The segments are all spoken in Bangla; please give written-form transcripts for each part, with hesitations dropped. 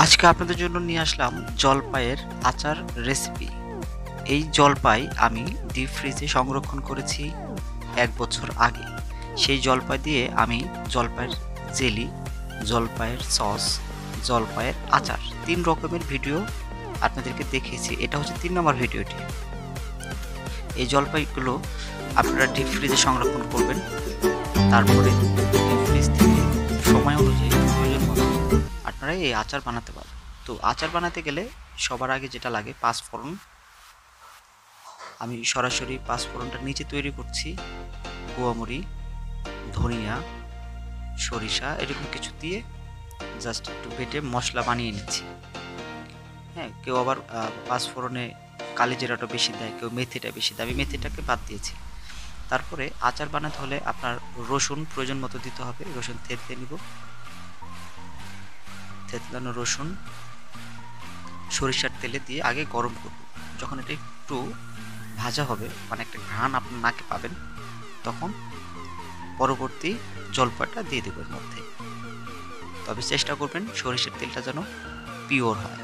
আজকে আপনাদের জন্য নিয়ে আসলাম জলপাইয়ের আচার রেসিপি। এই জলপাই আমি ডিপ ফ্রিজে সংরক্ষণ করেছি ১ বছর আগে। সেই জলপাই দিয়ে আমি জলপাইয়ের জেলি, জলপাইয়ের সস, জলপাইয়ের আচার ৩ রকমের ভিডিও আপনাদেরকে দেখিয়েছি। এটা হচ্ছে ৩ নম্বর ভিডিওটি। এই জলপাইগুলো আপনারা ডিপ ফ্রিজে সংরক্ষণ করবেন। তারপরে ডিপ ফ্রিজ থেকে সময় অনুযায়ী প্রয়োজন মতো আপনারা এই আচার বানাতে পারবেন। তো আচার বানাতে গেলে সবার আগে যেটা লাগে পাঁচফোড়ন। আমি সরাসরি পাঁচফোড়নটা নিচে তৈরি করছি। গুয়ামরি, ধনিয়া, সরিষা এরকম কিছু দিয়ে জাস্ট একটু বেটে মশলা বানিয়ে নিচ্ছি। হ্যাঁ, কেউ আবার পাঁচফোড়নে কালি জিরাটা বেশি দেয়, কেউ মেথিটা বেশি দেয়। আমি মেথিটাকে বাদ দিয়েছি। তারপরে আচার বানাতে হলে আপনার রসুন প্রয়োজন মতো দিতে হবে। রসুন থেতলে নিব। থেতলানো রসুন সরিষার তেলে দিয়ে আগে গরম করব। যখন এটা একটু ভাজা হবে, মানে একটা ঘ্রাণ আপনার নাকে পাবেন, তখন পরবর্তী জলপাইটা দিয়ে দেবো এর মধ্যে। তবে চেষ্টা করবেন সরিষার তেলটা যেন পিওর হয়।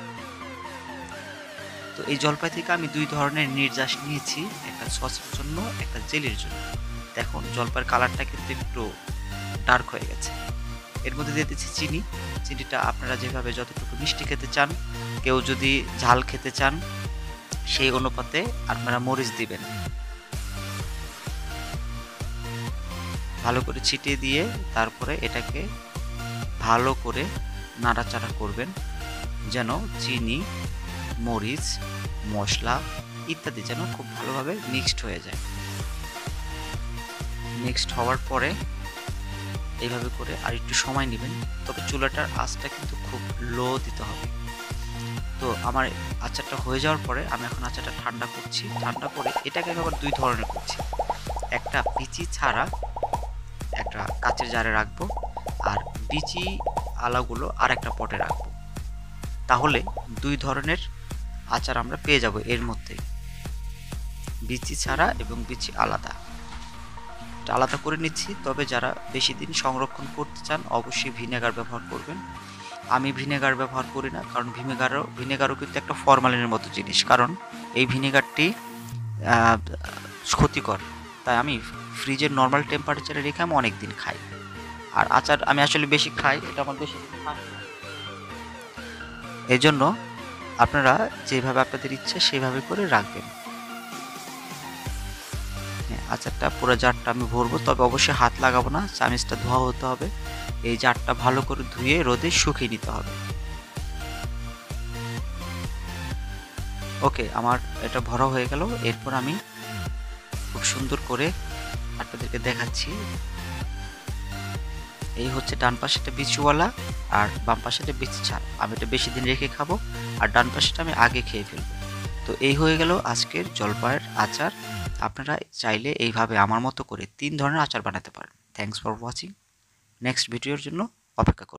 তো এই জলপাই থেকে আমি ২ ধরনের নির্যাস নিয়েছি, একটা সসের জন্য, একটা জেলির জন্য। দেখুন জলপাইয়ের কালারটা কিন্তু একটু ডার্ক হয়ে গেছে। এর মধ্যে দিয়ে দিচ্ছি চিনি। চিনিটা আপনারা যেভাবে যতটুকু মিষ্টি খেতে চান, কেউ যদি ঝাল খেতে চান সেই অনুপাতে আপনারা মরিচ দিবেন। ভালো করে ছিটিয়ে দিয়ে তারপরে এটাকে ভালো করে নাড়াচাড়া করবেন যেন চিনি, মরিচ, মশলা ইত্যাদি যেন খুব ভালোভাবে মিক্সড হয়ে যায়। মিক্সড হওয়ার পরে এইভাবে করে আর একটু সময় নেবেন। তবে চুলাটার আঁচটা কিন্তু খুব লো দিতে হবে। তো আমার আচারটা হয়ে যাওয়ার পরে আমি এখন আচারটা ঠান্ডা করছি। ঠান্ডা করে এটাকে আবার ২ ধরনের করছি। একটা বিচি ছাড়া একটা কাঁচের জারে রাখবো, আর বিচি আলাগুলো আর একটা পটে রাখবো। তাহলে ২ ধরনের আচার আমরা পেয়ে যাব এর মধ্যে, বিচি ছাড়া এবং বিচি আলাদা। এটা আলাদা করে নিচ্ছি। তবে যারা বেশি দিন সংরক্ষণ করতে চান অবশ্যই ভিনেগার ব্যবহার করবেন। আমি ভিনেগার ব্যবহার করি না, কারণ ভিনেগারও কিন্তু একটা ফরমালিনের মতো জিনিস। কারণ এই ভিনেগারটি ক্ষতিকর। তাই আমি ফ্রিজের নর্মাল টেম্পারেচারে রেখে আমি অনেক দিন খাই। আর আচার আমি আসলে বেশি খাই, এটা আমার বেশি দিন থাকে না। এই জন্য আপনারা যেভাবে আপনাদের ইচ্ছে সেভাবে করে রাখবেন। হ্যাঁ, আচারটা পুরো জারটা আমি ভরবো, তবে অবশ্যই হাত লাগাবো না, চামিচটা ধোয়া হতে হবে। এই জারটা ভালো করে ধুয়ে রোদে শুকিয়ে নিতে হবে। ওকে, আমার এটা ভরা হয়ে গেল। এরপর আমি খুব সুন্দর করে আপনাদেরকে দেখাচ্ছি। এই হচ্ছে ডান পাশেটা বিচিওয়ালা আর বাম পাশেটা বিচি ছাড়া। আমি এটা বেশি দিন রেখে খাবো, আর ডান পাশেটা আমি আগে খেয়ে ফেলবো। তো এই হয়ে গেল আজকের জলপাইয়ের আচার। আপনারা চাইলে এইভাবে আমার মতো করে ৩ ধরনের আচার বানাতে পারেন। Thanks for watching. নেক্সট ভিডিওর জন্য অপেক্ষা করুন।